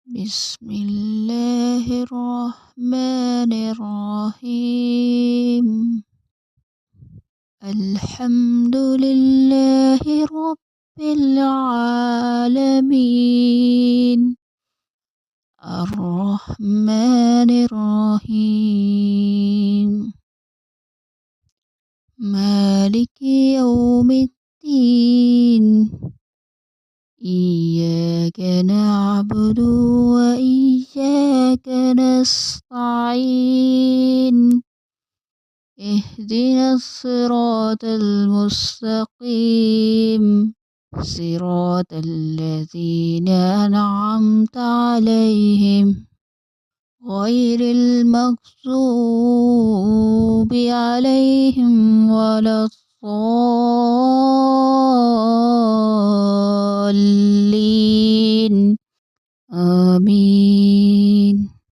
بسم الله الرحمن الرحيم. الحمد لله رب العالمين، الرحمن الرحيم، مالك يوم الدين. إياك نعبد وإياك نستعين، اهدنا الصراط المستقيم، صراط الذين أنعمت عليهم غير المغضوب عليهم ولا الضالين. آمين.